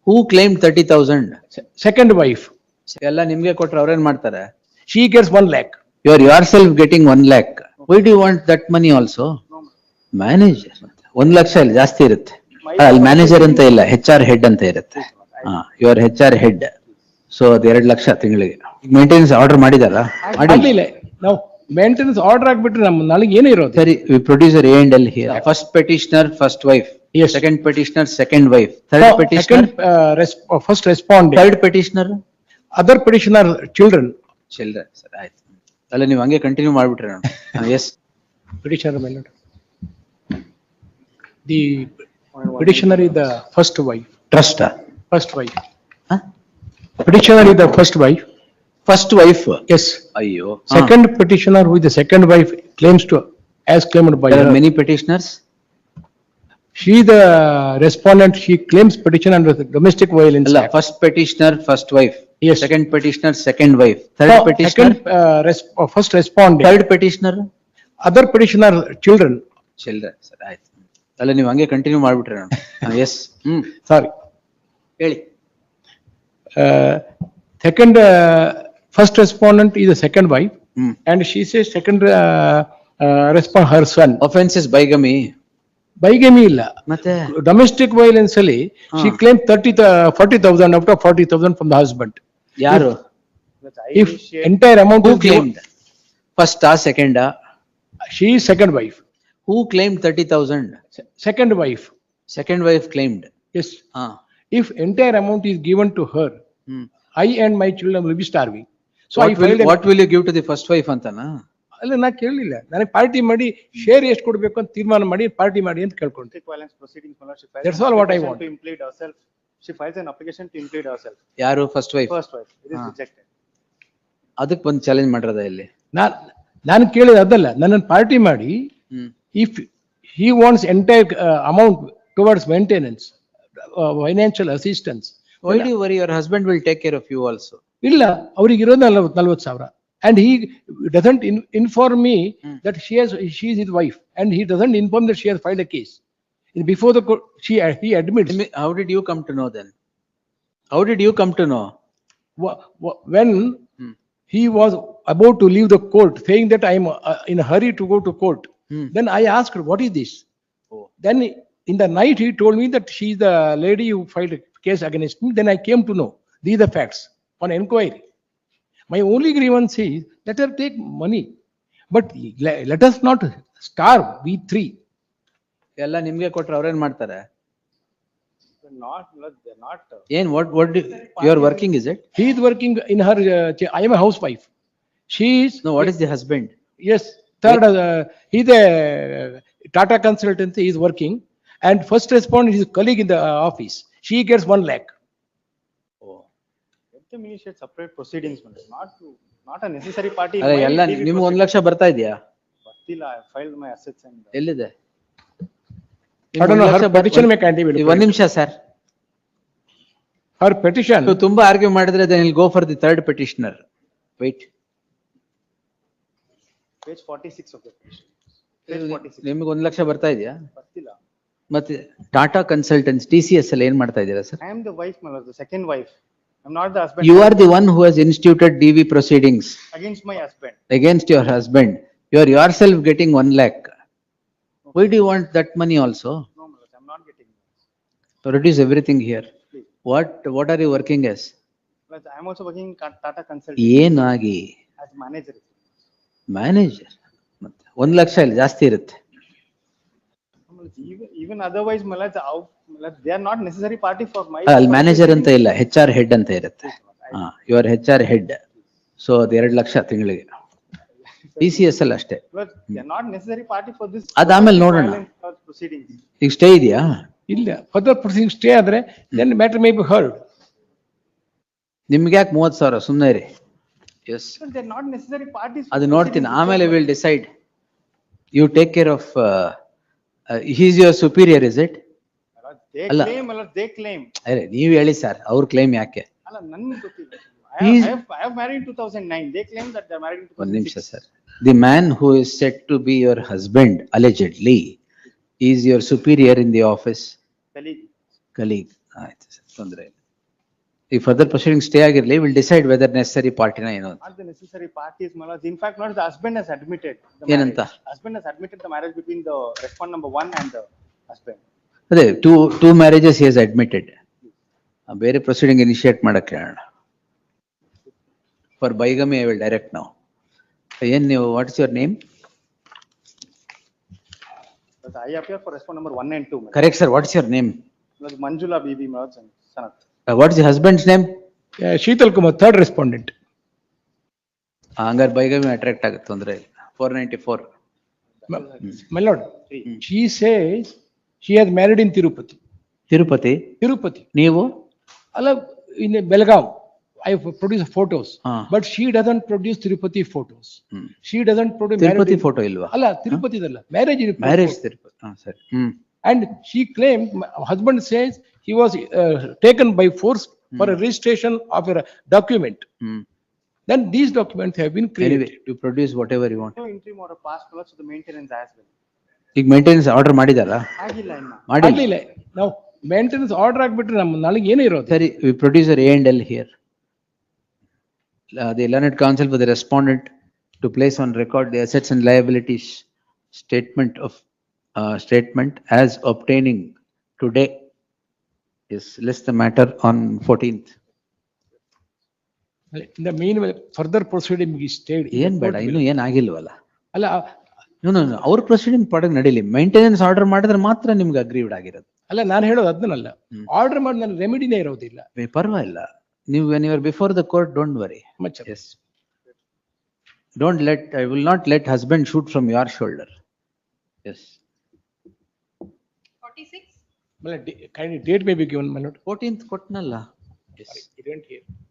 Who claimed 30,000? Second wife, ಎಲ್ಲ ನಿಮ್ಗೆ ಕೊಟ್ರೆ ಅವ್ರೇನ್ ಮಾಡ್ತಾರೆ? she gets 1 lakh. You are yourself getting 1 lakh. Why do you want that money also? Manager. 1 lakh ಇಲ್ಲ, ಜಾಸ್ತಿ ಇರುತ್ತೆ. ಅಲ್ಲಿ ಮ್ಯಾನೇಜರ್ ಅಂತ ಇಲ್ಲ, HR ಹೆಡ್ ಅಂತ ಇರುತ್ತೆ. You are HR head. So ಅದು 2 ಲಕ್ಷ ತಿಂಗಳಿಗೆ. ಮೇಂಟೆನೆನ್ಸ್ ಆರ್ಡರ್ ಮಾಡಿದಾರಾ? ಮಾಡ್ಲಿಲ್ಲ. ನಾವು ಮೇಂಟೆನೆನ್ಸ್ ಆರ್ಡರ್ ಆಗ್ಬಿಟ್ರೆ ನನಗೆ ಏನು ಇರೋದು? ಸರಿ, producer A&L here. First petitioner, first wife. Yes. Second petitioner, second wife. Third petitioner, first respondent. third petitioner, Other petitioner children. children. Sir ಆಯ್ತು. ಅಲ್ಲ ನೀವು ಹಂಗೆ ಕಂಟಿನ್ಯೂ ಮಾಡ್ಬಿಟ್ರೆ ನಾನು. Yes. Petitioner, my lord. The petitioner is the first wife. Trust First wife. Petitioner is the first wife. First wife. Yes. ಅಯ್ಯೋ. Second petitioner who is the second wife claims to, as claimed by There her. are many petitioners. She the respondent, she claims petition under the Domestic Violence ಅಲ್ಲ, Act. First petitioner, first wife. Yes. Second petitioner, second wife. Third No, petitioner, second, first respondent. third petitioner, Other petitioner children. children. Sir ಆಯ್ತು. ಅಲ್ಲ ನೀವು ಹಂಗೆ continue ಮಾಡ್ಬಿಟ್ರೆ ನಾನು. S. Sorry. ಹೇಳಿ. Second, first respondent is the second wife. Hmm. And she says second respond her son. Offense is bigamy. Bigamy illa. ಮತ್ತೆ Domestic violence ಅಲ್ಲಿ she claimed 40,000 out of 40,000 from the husband. ಯಾರು? If entire amount Who is given, claimed? First second she is second wife. Who claimed 30,000? Second wife. Second wife claimed. Yes. If entire amount is given to her, I and my children will be starving. So I filed What will you give to the first wife ಅಂತನಾ? ಅಲ್ಲ ನಾ ಕೇಳಲಿಲ್ಲ, ನನಗೆ party ಮಾಡಿ share ಎಷ್ಟು ಕೊಡ್ಬೇಕು ಅಂತ ತೀರ್ಮಾನ ಮಾಡಿ ಪಾರ್ಟಿ ಮಾಡಿ ಅಂತ ಕೇಳ್ಕೊಂಡೆ. Domestic violence proceedings, my lord, she files That's an all what I application want. to implead herself. She files an application to implead herself. ಯಾರು first wife? First wife, it is rejected. ಅದಕ್ಕೆ ಬಂದು challenge ಮಾಡಿರೋದ ಇಲ್ಲಿ? ನಾನು ಕೇಳಿದ ಅದಲ್ಲ, ನನ್ನನ್ನು party ಮಾಡಿ if he wants entire amount towards maintenance, financial assistance. Why do you worry? Your husband will take care of you also. ಇಲ್ಲ, ಅವ್ರಿಗೆ ಇರೋದು 40,000. And he doesn't inform me that she is his wife, and he doesn't inform that she has filed a case. Before the court, he admits. How did you come to know then? How did you come to know? When he was about to leave the court, saying that I am in a hurry to go to court, then I asked, what is this? Then in the night he told me that she is the lady who filed a case against me. Then I came to know these are the facts on enquiry. My only grievance is, let her take money, but let us not starve, we three. ಎಲ್ಲ ನಿಮ್ಗೆ ಕೊಟ್ರೆ ಅವ್ರೇನ್ ಮಾಡ್ತಾರೆ? They're not. ಏನ್ what you are working, is it? He is working in her, I am a housewife. She is. No, what is the husband? Yes, third, he is a Tata consultant, he is working, and first respondent is a colleague in the office. She gets 1 lakh. Let them initiate separate proceedings, my lord. Not a necessary party. in ಅಲ್ಲ my ಎಲ್ಲ DV ನಿಮ್ಗೆ 1 ಲಕ್ಷ ಬರ್ತಾ ಇದೆಯಾ? ಬರ್ತಿಲ್ಲ, I filed my assets and. ಎಲ್ಲಿದೆ? I don't know, her petition may can't be. ಒಂದ್ ನಿಮಿಷ sir. Her petition. ನೀವು ತುಂಬಾ ಆರ್ಗ್ಯೂ ಮಾಡಿದ್ರೆ then he'll go for the third petitioner. Wait. Page 46 of the petition. Page 46. ನಿಮ್ಗೆ 1 ಲಕ್ಷ ಬರ್ತಾ ಇದೆಯಾ? ಬರ್ತಿಲ್ಲ. ಮತ್ತೆ ಟಾಟಾ ಕನ್ಸಲ್ಟೆನ್ಸ್ TCS ಅಲ್ಲಿ ಏನ್ ಮಾಡ್ತಾ ಇದ್ದೀರಾ sir? I am the wife, my lord, the second wife. I'm not the husband. You are the one who has instituted DV proceedings Against my husband. against your husband. You are yourself getting 1 lakh. Why do you want that money also? No, my lord, I'm not getting. Produce everything here. Please. What are you working as? My lord, I'm also working in Tata Consulting ಏನಾಗಿ? as manager. Manager. ಮತ್ತೆ 1 ಲಕ್ಷ ಇಲ್ಲ, ಜಾಸ್ತಿ ಇರುತ್ತೆ. My lord, even otherwise, my lord, they are not necessary party for my. ಅಲ್ಲಿ manager ಅಂತ ಇಲ್ಲ, HR head ಅಂತ ಇರುತ್ತೆ. You are HR head. So ಅದು 2 ಲಕ್ಷ ತಿಂಗಳಿಗೆ. TCS ಅಲ್ಲಿ ಅಷ್ಟೇ. But they are not necessary party for this. ಅದ್ ಆಮೇಲೆ ನೋಡೋಣ. Proceedings. ಈಗ ಸ್ಟೇ ಇದೆಯಾ? ಇಲ್ಲ, further proceedings stay ಆದ್ರೆ then matter may be heard. ನಿಮ್ಗೆ ಯಾಕೆ 30,000? ಸುಮ್ಮನೆ ಇರಿ. Yes, But they are not necessary parties. for ಅದು ನೋಡ್ತೀನಿ, proceedings. ಆಮೇಲೆ will decide. You take care of he is your superior, is it? My lord, they ಅಲ್ಲ. claim, my lord, they claim. ಅರೆ ನೀವ್ ಹೇಳಿ ಸರ್, ಅವ್ರ ಕ್ಲೈಮ್ ಯಾಕೆ? ಅಲ್ಲ, ನನ್ಗೆ ಗೊತ್ತಿಲ್ಲ. He's- I have married in 2009. They claim that they are married in 2006. ಒಂದ್ ನಿಮಿಷ sir. The man who is set to be your husband allegedly is your superior in the office? Colleague. Colleague. ಆಯ್ತು sir. ತೊಂದ್ರೆ ಇಲ್ಲ. ಈ further proceeding stay ಆಗಿರ್ಲಿ, will decide whether necessary ಪಾರ್ಟಿನ ಏನು ಅಂತ. Not the necessary parties, my lords. In fact, not the husband has admitted the ಏನಂತ? marriage. Husband has admitted the marriage between the respondent number one and the husband. ಅದೇ two marriages ಹಿ ಹಸ್ admitted. ಬೇರೆ proceeding initiate ಮಾಡಕ್ಕೆ ಹೇಳೋಣ. For bigamy I will direct ನಾವು. ಏನ್ ನೀವು, what is your name? But I appear for respondent number one and two. My lords. Correct sir, what is your name? My lords, Manjula Bibi, my lords, and Sanat. What is husbands name? Sheetal Kumar, third respondent. ಹಂಗಾರೆ bigamy attract ಆಗುತ್ತೆ, ತೊಂದ್ರೆ ಇಲ್ಲ. 494. My lord, she says she has married in Tirupati. Tirupati. Tirupati. ನೀವು? Allah, in Belgaum, I produce photos, Ah. but she doesn't produce Tirupati photos. She doesn't produce. Tirupati married in- photo ಇಲ್ವಾ? Allah, Tirupati dalla, marriage report. Marriage Tirupati. ಸರಿ. And she claimed, my husband says he was taken by force for a registration of a document. Then these documents have been anyway created. You produce whatever you want. No interim order passed, my lords, so the maintenance as well. ಈಗ maintenance order ಮಾಡಿದಾರಾ? ಆಗಿಲ್ಲ ಇನ್ನ. ಮಾಡಿ. ಆಗ್ಲಿಲ್ಲ. ನಾವು maintenance order ಆಗ್ಬಿಟ್ರೆ ನಮ್ಮ ನಾಳೆಗೆ ಏನೇ ಇರೋದು. ಸರಿ, we producer A&L here. The learned counsel for the respondent to place on record the assets and liabilities statement as obtaining today is list the matter on 14th. In the meanwhile, further proceeding is stayed. ಏನ್ ಬೇಡ, ಇನ್ನು ಏನ್ ಆಗಿಲ್ವಲ್ಲ. ಅಲ್ಲ, ಅವ್ರ proceeding ಪಾಡಕ್ ನಡೀಲಿ. Maintenance order ಮಾಡಿದ್ರೆ ಮಾತ್ರ ನಿಮ್ಗೆ ಅಗ್ರೀವ್ಡ್ ಆಗಿರೋದು. ಅಲ್ಲ ನಾನು ಹೇಳೋದು ಅದನ್ನಲ್ಲ. ಆರ್ಡರ್ ಮಾಡಿ ನನ್ನ ರೆಮಿಡಿನೇ ಇರೋದಿಲ್ಲ. ಪರವಾಗಿಲ್ಲ. ನೀವು when you are before the court, don't worry. Much. Yes. I will not let husband shoot from your shoulder. Yes. 46. Kindly date may be given, my lord. 14th ಕೊಟ್ನಲ್ಲ. Yes. You didn't hear.